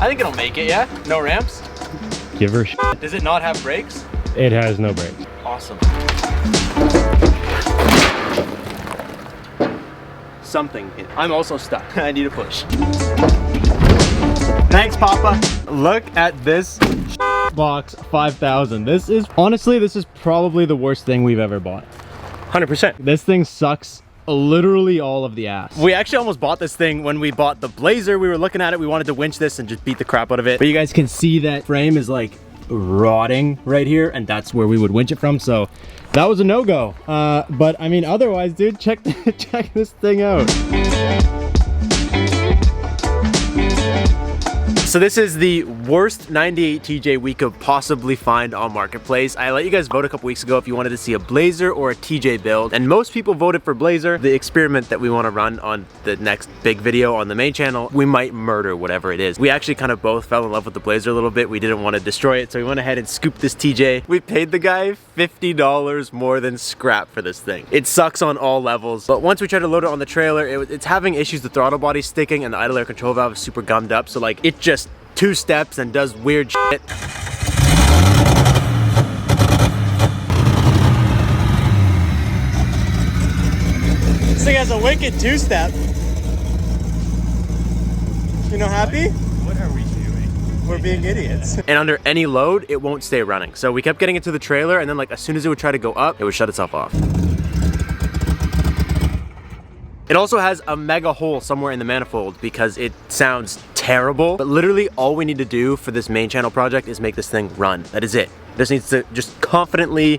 I think it'll make it, yeah? No ramps? Give her shit. Does it not have brakes? It has no brakes. Awesome. Something hit. I'm also stuck. I need a push. Thanks, Papa. Look at this Box 5,000. This is, honestly, this is probably the worst thing we've ever bought. 100%. This thing sucks literally all of the ass. We actually almost bought this thing when we bought the Blazer. We were looking at it. We wanted to winch this and just beat the crap out of it. But you guys can see that frame is like rotting right here, and that's where we would winch it from. So that was a no-go. But I mean, otherwise, dude, check this thing out. So this is the worst 98 TJ we could possibly find on Marketplace. I let you guys vote a couple weeks ago if you wanted to see a Blazer or a TJ build, and most people voted for Blazer. The experiment that we want to run on the next big video on the main channel, we might murder whatever it is. We actually kind of both fell in love with the Blazer a little bit. We didn't want to destroy it, so we went ahead and scooped this TJ. We paid the guy $50 more than scrap for this thing. It sucks on all levels, but once we tried to load it on the trailer, it's having issues. The throttle body's sticking and the idle air control valve is super gummed up, so like it just two steps and does weird shit. This thing has a wicked two-step. You know, happy? What are we doing? We're being idiots. And under any load, it won't stay running. So we kept getting into the trailer, and then like as soon as it would try to go up, it would shut itself off. It also has a mega hole somewhere in the manifold because it sounds terrible, but literally all we need to do for this main channel project is make this thing run. That is it. This needs to just confidently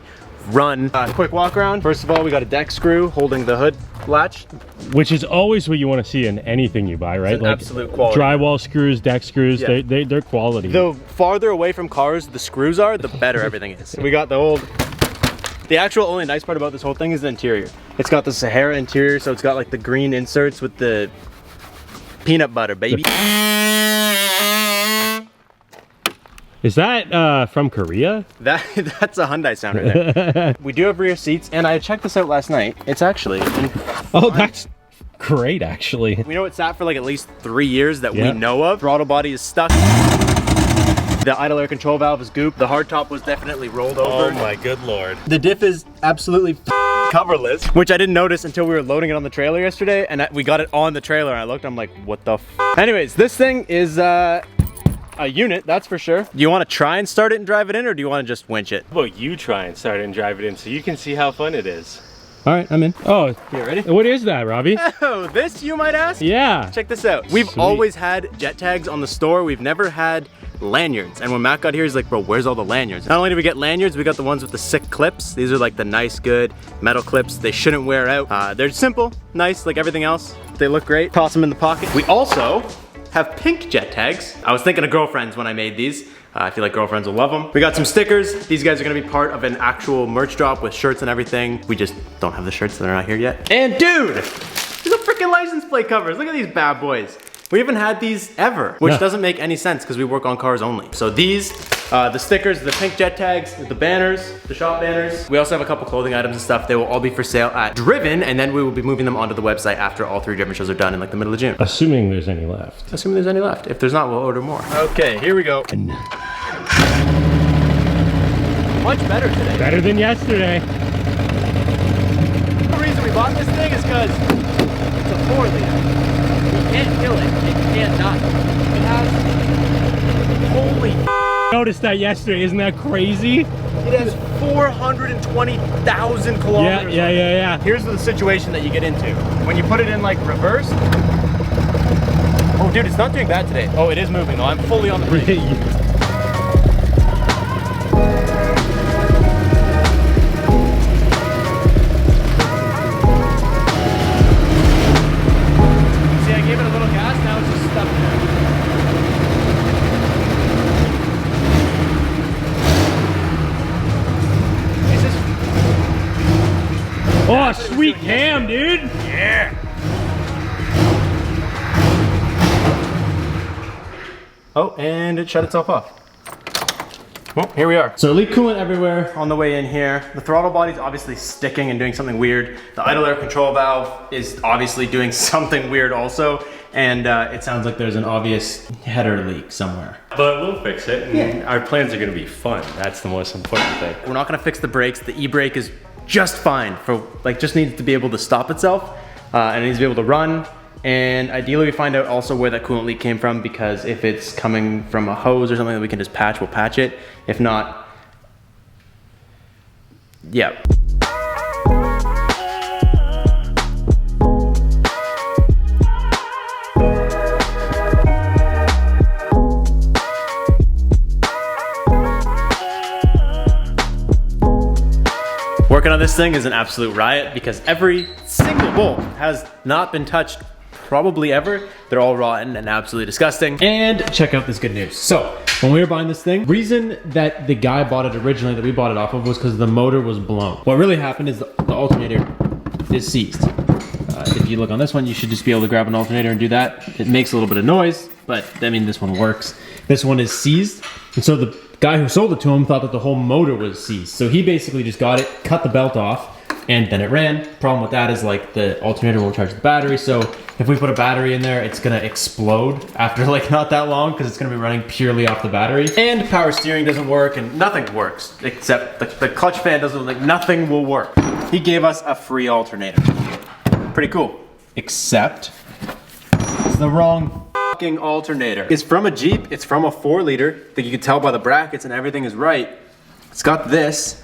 run. Quick walk around. First of all, we got a deck screw holding the hood latch. Which is always what you want to see in anything you buy, right? Like absolute quality. Drywall screws, deck screws, yeah. they're quality. The farther away from cars the screws are, the better everything is. We got the old... The actual only nice part about this whole thing is the interior. It's got the Sahara interior, so it's got like the green inserts with the peanut butter, baby. Is that from Korea? That's a Hyundai sound right there. We do have rear seats, and I checked this out last night. It's actually... Oh, that's great, actually. We know it sat for like at least 3 years that we know of. Throttle body is stuck. The idle air control valve is goop. The hardtop was definitely rolled over. Oh my good lord. The diff is absolutely coverless, which I didn't notice until we were loading it on the trailer yesterday, and we got it on the trailer, and I looked, I'm like, what the f? Anyways, this thing is a unit, that's for sure. Do you want to try and start it and drive it in, or do you want to just winch it? Well, you try and start it and drive it in so you can see how fun it is. All right, I'm in. Oh, you ready? What is that, Robbie? Oh, this you might ask? Yeah. Check this out. We've always had jet tags on the store. We've never had lanyards. And when Matt got here, he's like, bro, where's all the lanyards? Not only did we get lanyards, we got the ones with the sick clips. These are like the nice, good metal clips. They shouldn't wear out. They're simple, nice, like everything else. They look great. Toss them in the pocket. We also have pink jet tags. I was thinking of girlfriends when I made these. I feel like girlfriends will love them. We got some stickers. These guys are gonna be part of an actual merch drop with shirts and everything. We just don't have the shirts, so they're not here yet. And dude, these are freaking license plate covers. Look at these bad boys. We haven't had these ever, which doesn't make any sense because we work on cars only. So these, the stickers, the pink jet tags, the banners, the shop banners. We also have a couple clothing items and stuff. They will all be for sale at Driven, and then we will be moving them onto the website after all 3 Driven shows are done in like the middle of June. Assuming there's any left. Assuming there's any left. If there's not, we'll order more. Okay, here we go. Much better today. Better than yesterday. The reason we bought this thing is because it's a 4-liter. You can't kill it. It can't die. It has... Holy... Noticed that yesterday. Isn't that crazy? It has 420,000 kilometers. Yeah. Here's the situation that you get into. When you put it in like reverse... Oh dude, it's not doing that today. Oh, it is moving though. I'm fully on the brake. Oh, sweet cam, dude. Yeah. Oh, and it shut itself off. Well, here we are. So leak coolant everywhere on the way in here. The throttle body's obviously sticking and doing something weird. The idle air control valve is obviously doing something weird also. and it sounds like there's an obvious header leak somewhere. But we'll fix it. And our plans are gonna be fun. That's the most important thing. We're not gonna fix the brakes. The e-brake is just fine for, like, just needs to be able to stop itself, and it needs to be able to run. And ideally we find out also where that coolant leak came from, because if it's coming from a hose or something that we can just patch, we'll patch it. If not, yeah. Working on this thing is an absolute riot because every single bolt has not been touched probably ever. They're all rotten and absolutely disgusting. And check out this good news. So when we were buying this thing, reason that the guy bought it originally, that we bought it off of, was because the motor was blown. What really happened is the alternator is seized. If you look on this one, you should just be able to grab an alternator and do that. It makes a little bit of noise, but I mean, this one works. This one is seized. And so the guy who sold it to him thought that the whole motor was seized. So he basically just got it, cut the belt off, and then it ran. Problem with that is, like, the alternator won't charge the battery. So if we put a battery in there, it's gonna explode after, like, not that long, because it's gonna be running purely off the battery. And power steering doesn't work, and nothing works except the clutch fan doesn't, like, nothing will work. He gave us a free alternator. Pretty cool. Except it's the wrong fucking alternator. It's from a Jeep, it's from a 4-liter. I think you can tell by the brackets and everything is right. It's got this,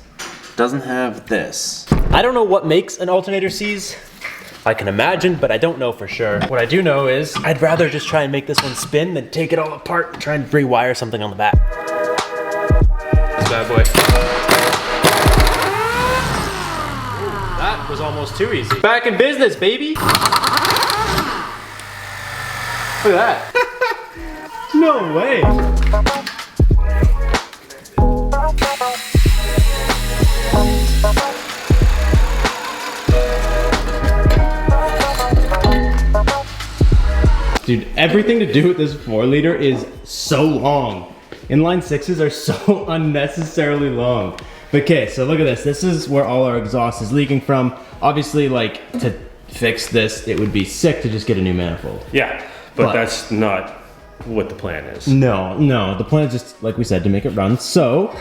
doesn't have this. I don't know what makes an alternator seize. I can imagine, but I don't know for sure. What I do know is I'd rather just try and make this one spin than take it all apart and try and rewire something on the back. This bad boy. That was almost too easy. Back in business, baby. Look at that. No way. Dude, everything to do with this 4-liter is so long. Inline 6s are so unnecessarily long. Okay, so look at this. This is where all our exhaust is leaking from. Obviously, like, to fix this, it would be sick to just get a new manifold. Yeah, but that's not what the plan is. No, the plan is just, like we said, to make it run. So,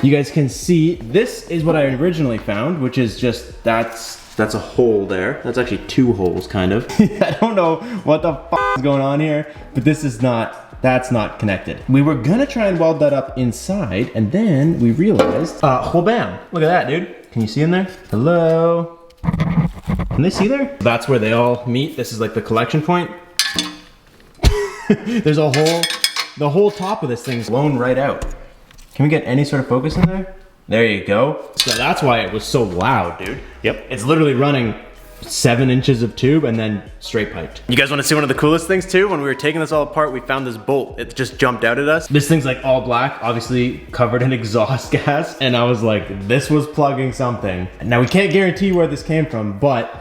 you guys can see, this is what I originally found, which is just, that's a hole there. That's actually 2 holes, kind of. I don't know what the f is going on here, but this is not, that's not connected. We were gonna try and weld that up inside, and then we realized, well, bam, look at that, dude. Can you see in there? Hello? Can they see there? That's where they all meet. This is like the collection point. There's a hole, the whole top of this thing's blown right out. Can we get any sort of focus in there? There you go. So that's why it was so loud, dude. Yep. It's literally running 7 inches of tube and then straight piped. You guys want to see one of the coolest things too? When we were taking this all apart, we found this bolt. It just jumped out at us. This thing's like all black, obviously covered in exhaust gas, and I was like, this was plugging something. Now we can't guarantee where this came from, but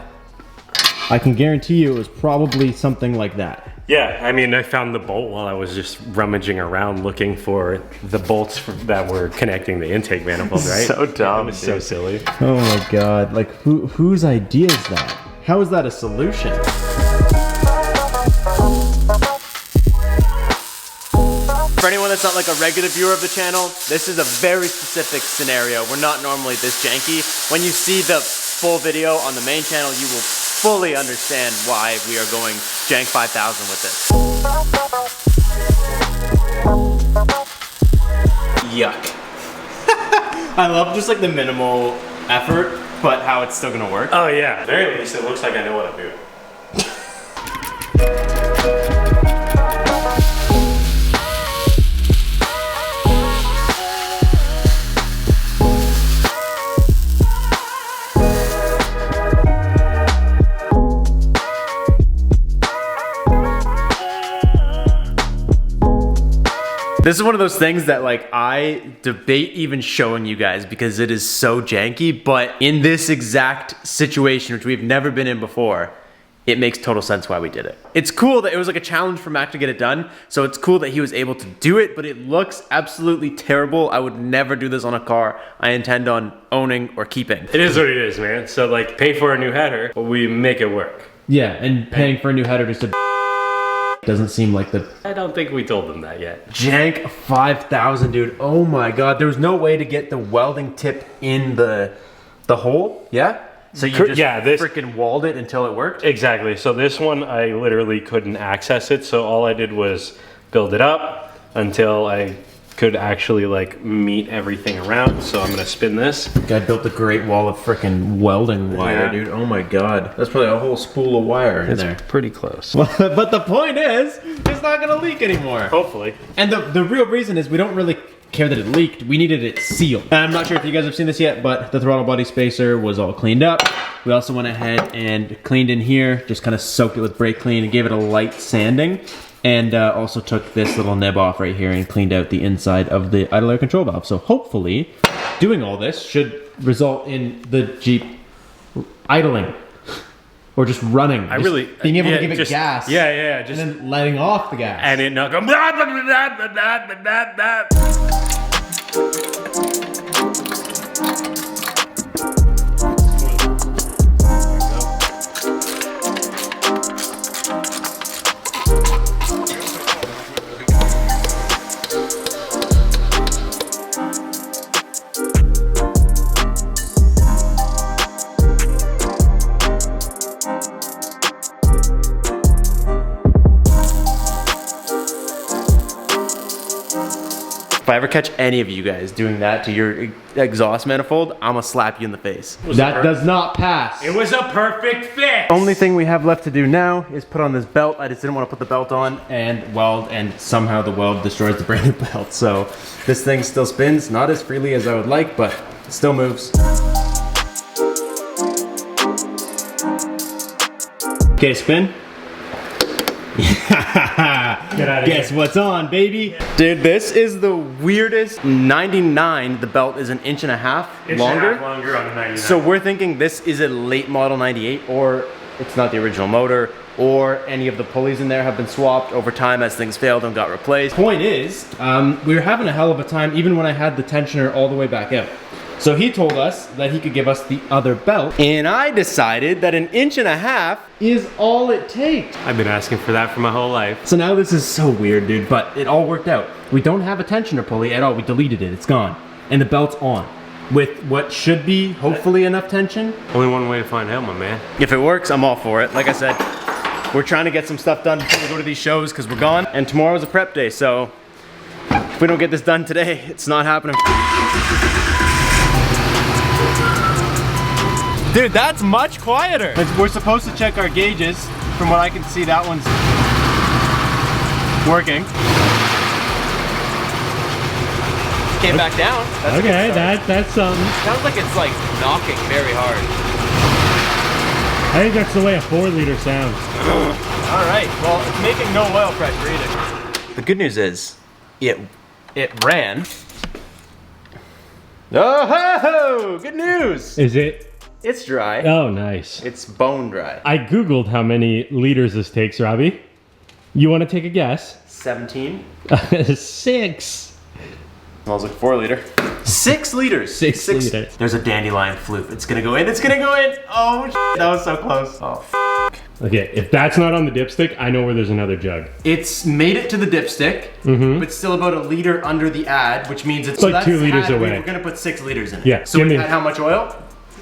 I can guarantee you it was probably something like that. Yeah, I mean, I found the bolt while I was just rummaging around looking for the bolts that were connecting the intake manifold, right? So dumb, It was so silly. Oh my God, like whose idea is that? How is that a solution? For anyone that's not like a regular viewer of the channel, this is a very specific scenario. We're not normally this janky. When you see the full video on the main channel, you will fully understand why we are going jank 5000 with this. Yuck. I love just like the minimal effort, but how it's still gonna work. Oh yeah, at the very least it looks like I know what I'm doing. This is one of those things that like I debate even showing you guys because it is so janky, but in this exact situation, which we've never been in before, it makes total sense why we did it. It's cool that it was like a challenge for Mac to get it done, so it's cool that he was able to do it, but it looks absolutely terrible. I would never do this on a car I intend on owning or keeping. It is what it is, man. So like, pay for a new header, but we make it work. Yeah, and paying for a new header just to Doesn't seem like the I don't think we told them that yet. jank 5000, dude. Oh my god, there was no way to get the welding tip in the hole. Yeah. So you just freaking walled it until it worked? Exactly. So this one, I literally couldn't access it. So all I did was build it up until I could actually like meet everything around. So I'm gonna spin this. Guy built a great wall of freaking welding wire, Yeah. dude. Oh my god. That's probably a whole spool of wire in there. Pretty close. But the point is, it's not gonna leak anymore. Hopefully. And the real reason is we don't really care that it leaked. We needed it sealed. And I'm not sure if you guys have seen this yet, but the throttle body spacer was all cleaned up. We also went ahead and cleaned in here, just kind of soaked it with brake clean and gave it a light sanding. And also took this little nib off right here and cleaned out the inside of the idle air control valve. So hopefully, doing all this should result in the Jeep idling. Or just running. Being able to give it gas. Yeah. Just And then letting off the gas. and it not go. Blah, blah, blah, blah, blah, blah, blah, blah. If I ever catch any of you guys doing that to your exhaust manifold, I'm gonna slap you in the face. That does not pass. It was a perfect fit. Only thing we have left to do now is put on this belt. I just didn't want to put the belt on and weld, and somehow the weld destroys the brand new belt. So this thing still spins, not as freely as I would like, but it still moves. Okay, spin. Get out of Guess here. what's on, baby? Dude, this is the weirdest. 99, the belt is an inch and a half longer. Longer on the 99. So we're thinking this is a late model 98, or it's not the original motor, or any of the pulleys in there have been swapped over time as things failed and got replaced. Point is, we were having a hell of a time even when I had the tensioner all the way back out. So he told us that he could give us the other belt. And I decided that an inch and a half Is all it takes. I've been asking for that for my whole life. So now this is so weird, dude, but it all worked out. We don't have a tensioner pulley at all. We deleted it. It's gone. And the belt's on. With what should be, hopefully, enough tension. Only one way to find out, my man. If it works, I'm all for it. Like I said, we're trying to get some stuff done before we go to these shows because we're gone. And tomorrow's a prep day, so if we don't get this done today, it's not happening. Dude, that's much quieter. We're supposed to check our gauges. From what I can see, that one's working. Came back down. That's a good Okay, start. that's something. Sounds like it's like knocking very hard. I think that's the way a 4-liter sounds. All right, well, it's making no oil pressure either. The good news is, it ran. Oh ho ho! Good news! Is it? It's dry. Oh, nice. It's bone dry. I Googled how many liters this takes, Robbie. You want to take a guess? 17. 6. Smells like 4 liter. 6 liters. 6 liters. There's a dandelion floof. It's gonna go in. It's gonna go in. Oh, shit. That was so close. Oh, Okay, if that's not on the dipstick, I know where there's another jug. It's made it to the dipstick, but still about a liter under the ad, which means it's like that's 2 liters had- away. We're gonna put 6 liters in it. Yeah, So give we've me- had how much oil?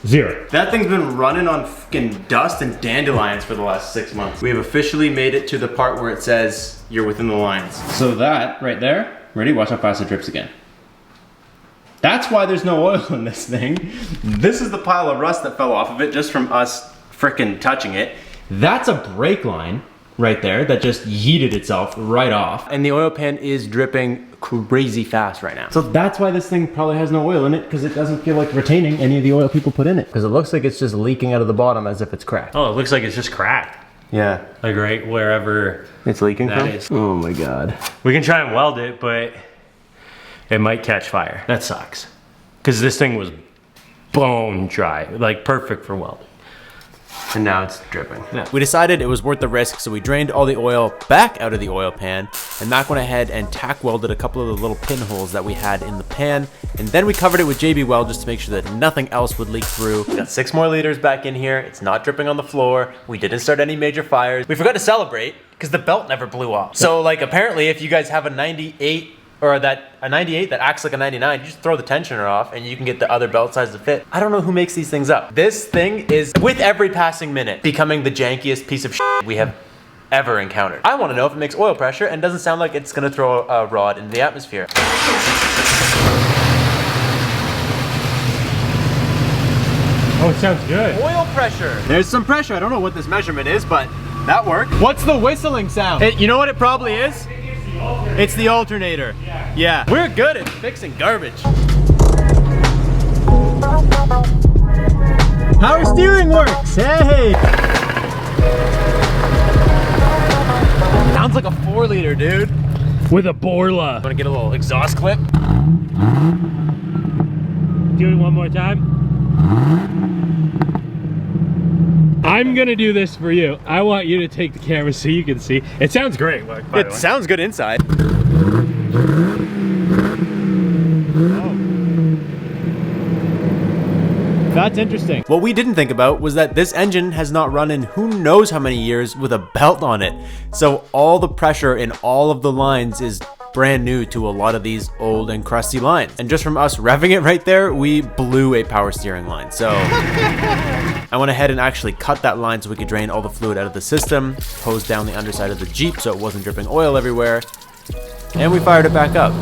0. That thing's been running on fucking dust and dandelions for the last 6 months. We have officially made it to the part where it says you're within the lines. So that right there, ready? Watch how fast it drips again. That's why there's no oil in this thing. This is the pile of rust that fell off of it just from us frickin' touching it. That's a brake line right there that just yeeted itself right off. And the oil pan is dripping crazy fast right now. So that's why this thing probably has no oil in it, because it doesn't feel like retaining any of the oil people put in it. Because it looks like it's just leaking out of the bottom as if it's cracked. Oh, it looks like it's just cracked. Yeah. Like right wherever It's leaking that from? is. Oh my God. We can try and weld it, but it might catch fire. That sucks. Because this thing was bone dry, like perfect for welding. And now it's dripping. Yeah. We decided it was worth the risk, so we drained all the oil back out of the oil pan, and Mac went ahead and tack welded a couple of the little pinholes that we had in the pan, and then we covered it with JB Weld just to make sure that nothing else would leak through. We got 6 more liters back in here. It's not dripping on the floor. We didn't start any major fires. We forgot to celebrate, because the belt never blew off. So like apparently if you guys have a 98 or a 98 that acts like a 99, you just throw the tensioner off and you can get the other belt size to fit. I don't know who makes these things up. This thing is, with every passing minute, becoming the jankiest piece of shit we have ever encountered. I want to know if it makes oil pressure and doesn't sound like it's gonna throw a rod into the atmosphere. Oh, it sounds good. Oil pressure. There's some pressure. I don't know what this measurement is, but that worked. What's the whistling sound? You know what it probably is? It's the alternator. Yeah. We're good at fixing garbage. Power steering works. Hey. Sounds like a 4-liter, dude. With a Borla. Want to get a little exhaust clip? Do it one more time. I'm gonna do this for you. I want you to take the camera so you can see. It sounds great. By the way. It sounds good inside. That's interesting. What we didn't think about was that this engine has not run in who knows how many years with a belt on it. So all the pressure in all of the lines is brand new to a lot of these old and crusty lines. And just from us revving it right there, we blew a power steering line. So I went ahead and actually cut that line so we could drain all the fluid out of the system, hosed down the underside of the Jeep so it wasn't dripping oil everywhere, and we fired it back up.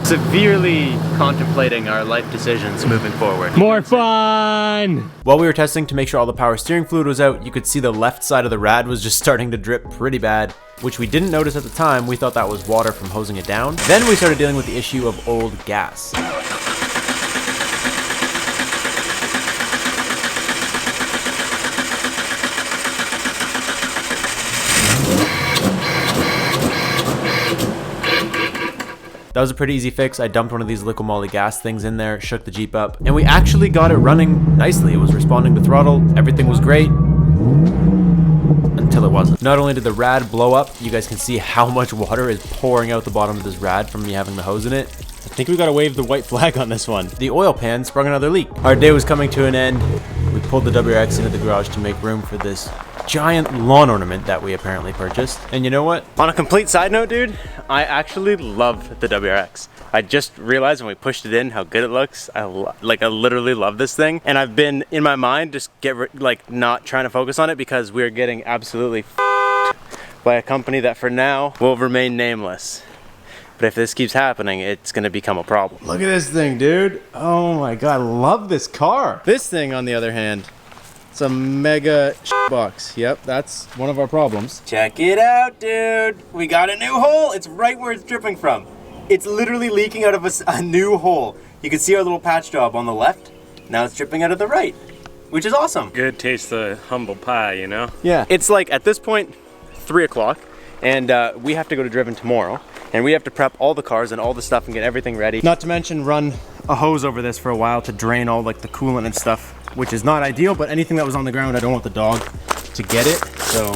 Severely contemplating our life decisions moving forward. More fun! While we were testing to make sure all the power steering fluid was out, you could see the left side of the rad was just starting to drip pretty bad, which we didn't notice at the time. We thought that was water from hosing it down. Then we started dealing with the issue of old gas. That was a pretty easy fix. I dumped one of these liquid moly gas things in there, shook the Jeep up, and we actually got it running nicely. It was responding to throttle, everything was great, until it wasn't. Not only did the rad blow up, you guys can see how much water is pouring out the bottom of this rad from me having the hose in it. I think we gotta wave the white flag on this one. The oil pan sprung another leak. Our day was coming to an end. We pulled the WRX into the garage to make room for this giant lawn ornament that we apparently purchased. And you know what? On a complete side note, dude, I actually love the WRX. I just realized when we pushed it in how good it looks. I literally love this thing. And I've been in my mind just not trying to focus on it because we're getting absolutely by a company that for now will remain nameless. But if this keeps happening, it's gonna become a problem. Look at this thing, dude. Oh my God, I love this car. This thing, on the other hand, it's a mega box. Yep, that's one of our problems. Check it out, dude. We got a new hole. It's right where it's dripping from. It's literally leaking out of a new hole. You can see our little patch job on the left. Now it's dripping out of the right, which is awesome. Good taste of humble pie, you know? Yeah. It's like, at this point, 3 o'clock, and we have to go to Driven tomorrow. And we have to prep all the cars and all the stuff and get everything ready. Not to mention run a hose over this for a while to drain all like the coolant and stuff, which is not ideal, but anything that was on the ground, I don't want the dog to get it. So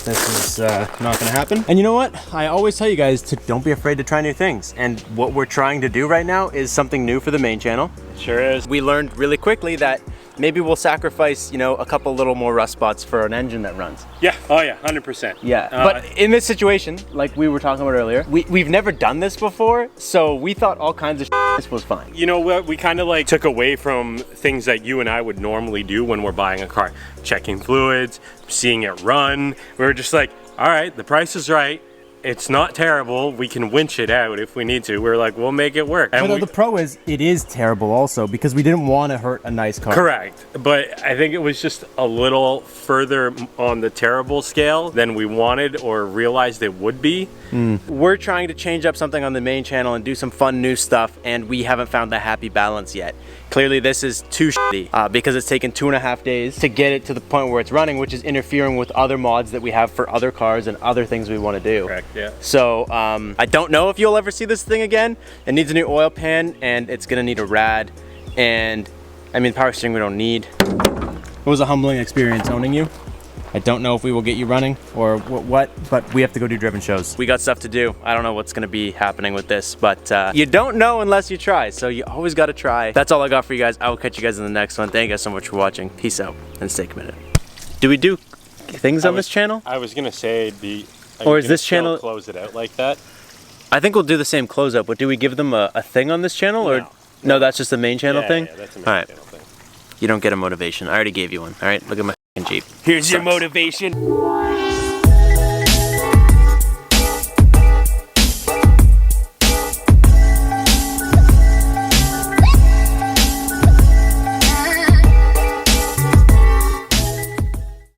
this is not gonna happen. And you know what? I always tell you guys to don't be afraid to try new things. And what we're trying to do right now is something new for the main channel. Sure is. We learned really quickly that maybe we'll sacrifice, you know, a couple little more rust spots for an engine that runs. Yeah, oh yeah, 100%. Yeah, but in this situation, like we were talking about earlier, we've never done this before, so we thought all kinds of this was fine. You know what, we kind of like took away from things that you and I would normally do when we're buying a car. Checking fluids, seeing it run. We were just like, all right, the price is right. It's not terrible. We can winch it out if we need to. We're like, we'll make it work. And but the pro is, it is terrible also because we didn't want to hurt a nice car. Correct. But I think it was just a little further on the terrible scale than we wanted or realized it would be. We're trying to change up something on the main channel and do some fun new stuff, and we haven't found the happy balance yet. Clearly this is too shitty because it's taken 2.5 days to get it to the point where it's running, which is interfering with other mods that we have for other cars and other things we want to do. Correct, yeah. So I don't know if you'll ever see this thing again. It needs a new oil pan and it's gonna need a rad. And I mean, power steering we don't need. It was a humbling experience owning you. I don't know if we will get you running or what, but we have to go do driven shows. We got stuff to do. I don't know what's gonna be happening with this, but you don't know unless you try, so you always gotta try. That's all I got for you guys. I will catch you guys in the next one. Thank you guys so much for watching. Peace out and stay committed. Do we do things on this channel? I was gonna say, Or is this channel close it out like that? I think we'll do the same close-up, but do we give them a thing on this channel? Or no, that's just the main channel thing? Yeah, that's a main channel thing. You don't get a motivation. I already gave you one. All right, look at my f***ing Jeep. Here's your motivation.